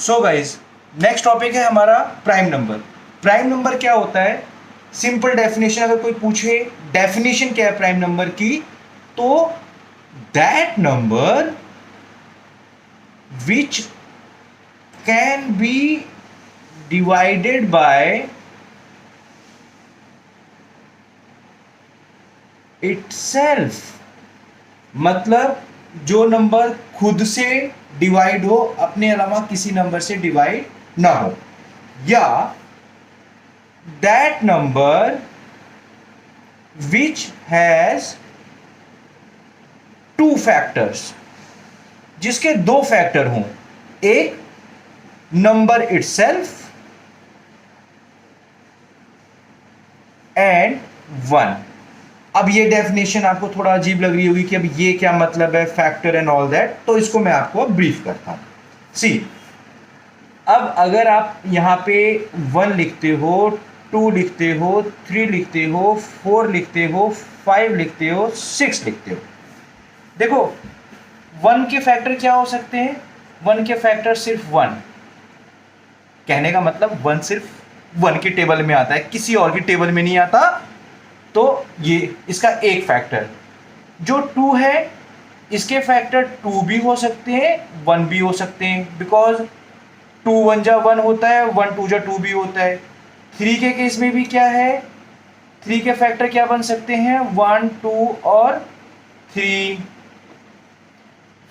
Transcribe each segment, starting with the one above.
So guys, next topic है हमारा prime number. Prime number क्या होता है? सिंपल डेफिनेशन अगर कोई पूछे डेफिनेशन क्या है प्राइम नंबर की, तो that number which can be divided by itself, मतलब जो नंबर खुद से डिवाइड हो, अपने अलावा किसी नंबर से डिवाइड ना हो, या that number which has two factors, जिसके दो फैक्टर हों, एक नंबर इटसेल्फ एंड वन। अब ये डेफिनेशन आपको थोड़ा अजीब लग रही होगी कि अब ये क्या मतलब है फैक्टर एंड ऑल दैट, तो इसको मैं आपको ब्रीफ करता हूं। सी, अब अगर आप यहां पे 1 लिखते हो, 2 लिखते हो, 3 लिखते हो, 4 लिखते हो, 5 लिखते हो, 6 लिखते हो, देखो 1 के फैक्टर क्या हो सकते हैं? 1 के फैक्टर सिर्फ 1, कहने का मतलब 1 सिर्फ 1 की टेबल में आता है, किसी और की टेबल में नहीं आता, तो ये इसका एक फैक्टर। जो 2 है, इसके फैक्टर 2 भी हो सकते हैं, 1 भी हो सकते हैं, बिकॉज 2 1 जा 1 होता है, 1 2 जा 2 भी होता है। 3 के केस में भी क्या है? 3 के फैक्टर क्या बन सकते हैं? 1 2 और 3।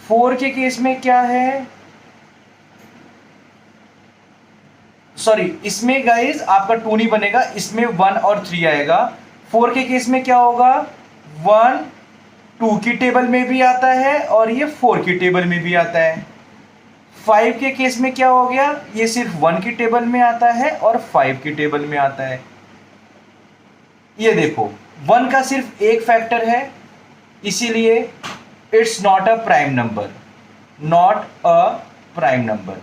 4 के केस में क्या है? सॉरी, इसमें गाइज आपका 2 नहीं बनेगा, इसमें 1 और 3 आएगा। 4 के केस में क्या होगा? 1 2 की टेबल में भी आता है और ये 4 की टेबल में भी आता है। 5 के केस में क्या हो गया? ये सिर्फ 1 की टेबल में आता है और 5 की टेबल में आता है। ये देखो 1 का सिर्फ एक फैक्टर है, इसीलिए it's not a prime number, not a prime number.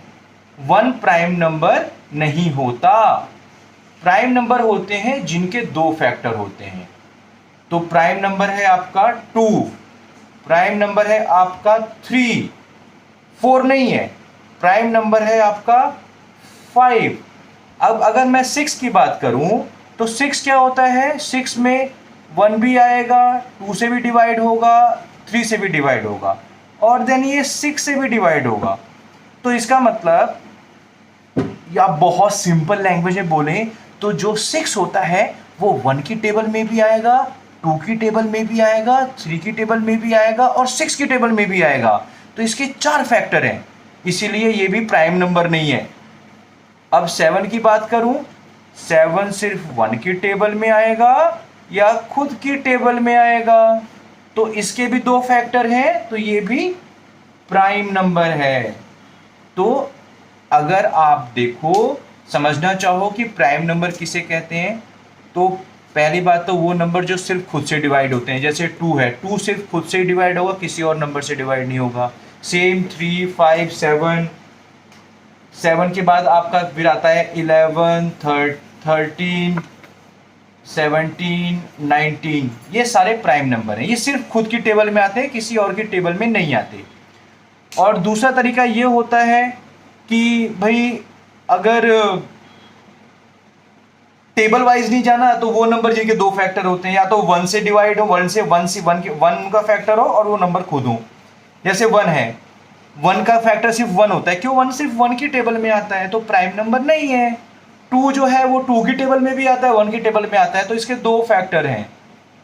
1 prime number नहीं होता। प्राइम नंबर होते हैं जिनके 2 फैक्टर होते हैं। तो प्राइम नंबर है आपका 2, प्राइम नंबर है आपका 3, 4 नहीं है, प्राइम नंबर है आपका 5। अब अगर मैं 6 की बात करूं, तो 6 क्या होता है? 6 में 1 भी आएगा, 2 से भी डिवाइड होगा, 3 से भी डिवाइड होगा, और देन ये 6 से भी डिवाइड होगा। तो इसका मतलब, या बहुत सिंपल लैंग्वेज में बोलें तो जो 6 होता है वो 1 की टेबल में भी आएगा, 2 की टेबल में भी आएगा, 3 की टेबल में भी आएगा और 6 की टेबल में भी आएगा। तो इसके 4 फैक्टर हैं, इसीलिए ये भी प्राइम नंबर नहीं है। अब 7 की बात करूं, 7 सिर्फ 1 की टेबल में आएगा या खुद की टेबल में आएगा, तो इसके भी 2 फैक्टर हैं, तो ये भी प्राइम नंबर है। तो अगर आप देखो, समझना चाहो कि प्राइम नंबर किसे कहते हैं, तो पहली बात तो वो नंबर जो सिर्फ खुद से डिवाइड होते हैं, जैसे 2 है, 2 सिर्फ खुद से डिवाइड होगा, किसी और नंबर से डिवाइड नहीं होगा। सेम 3 5 7, 7 के बाद आपका फिर आता है 11 13 17 19, ये सारे प्राइम नंबर हैं, ये सिर्फ खुद की टेबल में आते हैं, किसी और की टेबल में नहीं आते। और दूसरा तरीका ये होता है कि भाई अगर टेबल वाइज नहीं जाना, तो वो नंबर जिनके 2 फैक्टर होते हैं, या तो 1 से डिवाइड हो, 1 से 1 का फैक्टर हो और वो नंबर खुद हो। जैसे 1 है, 1 का फैक्टर सिर्फ 1 होता है, क्यों? 1 सिर्फ 1 की टेबल में आता है, तो प्राइम नंबर नहीं है। 2 जो है वो 2 की टेबल में भी आता है, 1 की टेबल में आता है, तो इसके 2 फैक्टर हैं,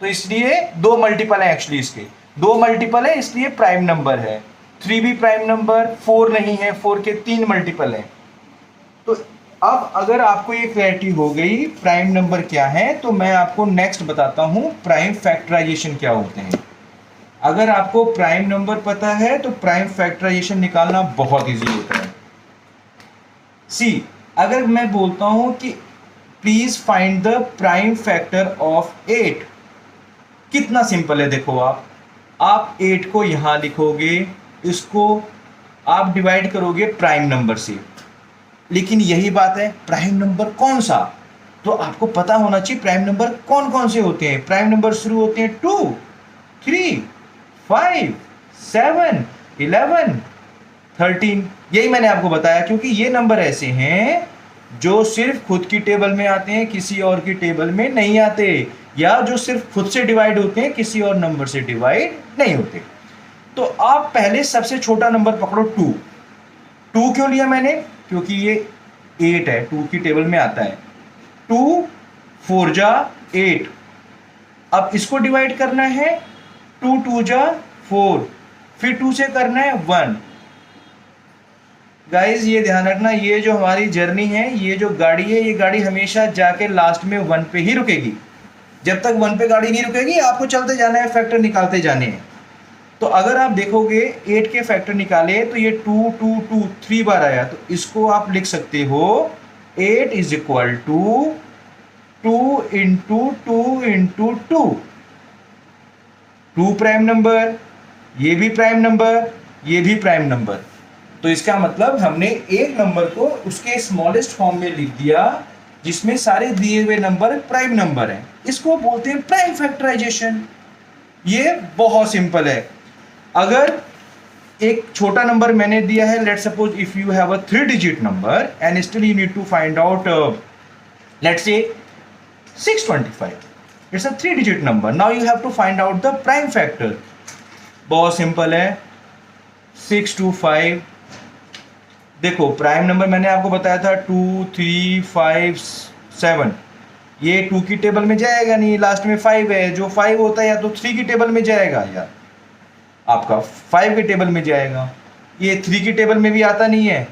तो इसलिए 2 मल्टीपल है, एक्चुअली इसके 2 मल्टीपल है, इसलिए प्राइम नंबर है। 3 भी प्राइम नंबर, 4 नहीं है, 4 के 3 मल्टीपल है। तो अब अगर आपको ये क्लैरिटी हो गई प्राइम नंबर क्या है, तो मैं आपको नेक्स्ट बताता हूं प्राइम फैक्टराइजेशन क्या होते हैं। अगर आपको प्राइम नंबर पता है तो प्राइम फैक्टराइजेशन निकालना बहुत इजी होता है। सी, अगर मैं बोलता हूं कि please find the prime factor of 8, कितना सिंपल है। देखो आप 8 को यहां लिखोगे, इसको आप डिवाइड करोगे प्राइम नंबर से, लेकिन यही बात है, प्राइम नंबर कौन सा? तो आपको पता होना चाहिए प्राइम नंबर कौन कौन से होते हैं। प्राइम नंबर शुरू होते हैं 2 3 5 7 11 13। यही मैंने आपको बताया, क्योंकि ये नंबर ऐसे हैं जो सिर्फ खुद की टेबल में आते हैं, किसी और की टेबल में नहीं आते, या जो सिर्फ खुद से डिवाइड होते हैं, किसी और नंबर से डिवाइड नहीं होते। तो आप पहले सबसे छोटा नंबर पकड़ो 2। 2 क्यों लिया मैंने? क्योंकि ये 8 है, 2 की टेबल में आता है। 2 4 जा 8। अब इसको डिवाइड करना है, 2 2 जा 4, फिर 2 से करना है 1। गाइज ये ध्यान रखना, ये जो हमारी जर्नी है, ये जो गाड़ी है, ये गाड़ी हमेशा जाके लास्ट में 1 पे ही रुकेगी। जब तक 1 पे गाड़ी नहीं रुकेगी, आपको चलते जाना है, फैक्टर निकालते जाने हैं। तो अगर आप देखोगे 8 के फैक्टर निकाले तो ये 2 2 2 3 बार आया, तो इसको आप लिख सकते हो 8 is equal to 2 into 2 into 2। 2 prime number, ये भी प्राइम नंबर, ये भी प्राइम नंबर। तो इसका मतलब हमने एक नंबर को उसके स्मॉलेस्ट फॉर्म में लिख दिया जिसमें सारे दिए हुए नंबर प्राइम नंबर हैं। इसको बोलते हैं प्राइम फैक्टराइजेशन। ये बहुत सिंपल है। अगर एक छोटा नंबर मैंने दिया है, let's suppose if you have a 3 digit number and still you need to find out let's say 625, it's a 3 digit number. Now you have to find out the prime factor. बहुत simple है, 625। देखो prime number मैंने आपको बताया था 2 3 5 7। ये 2 की table में जाएगा नहीं, लास्ट में 5 है। जो 5 होता है या तो 3 की टेबल में जाएगा या आपका 5 के टेबल में जाएगा। ये 3 की टेबल में भी आता नहीं है।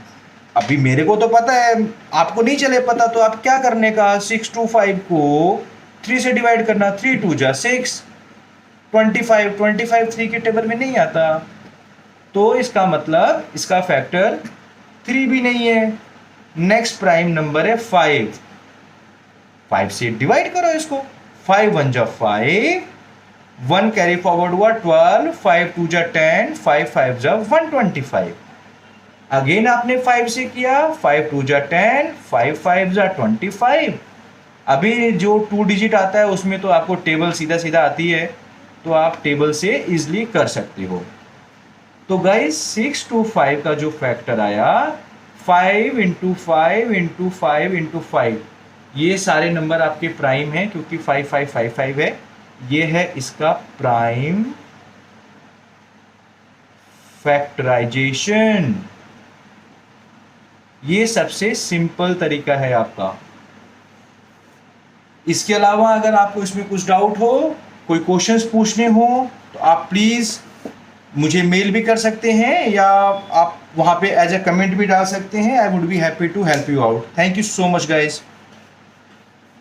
अभी मेरे को तो पता है, आपको नहीं चले पता, तो आप क्या करने का, 625 को 3 से डिवाइड करना। 3 2 जा 6, 25 3 की टेबल में नहीं आता, तो इसका मतलब इसका फैक्टर 3 भी नहीं है। नेक्स्ट प्राइम नंबर है 5। 5 से डिवाइड करो इसको, 5 1 जा 5, 1 कैरी फॉरवर्ड हुआ 12, 5 2 जा 10, 5 5 जा 125। अगेन आपने 5 से किया, 5 2 जा 10, 5 5 जा 25। अभी जो 2 डिजिट आता है उसमें तो आपको टेबल सीधा सीधा आती है, तो आप टेबल से इजिली कर सकते हो। तो गाइस 625 का जो फैक्टर आया 5 इंटू 5 इंटू 5 इंटू 5, ये सारे नंबर आपके प्राइम हैं क्योंकि 5 5 5 5 है। ये है इसका प्राइम फैक्टराइजेशन। ये सबसे सिंपल तरीका है आपका। इसके अलावा अगर आपको इसमें कुछ डाउट हो, कोई क्वेश्चंस पूछने हो, तो आप प्लीज़ मुझे मेल भी कर सकते हैं या आप वहाँ पे एज ए कमेंट भी डाल सकते हैं। I would be happy to help you out. Thank you so much guys.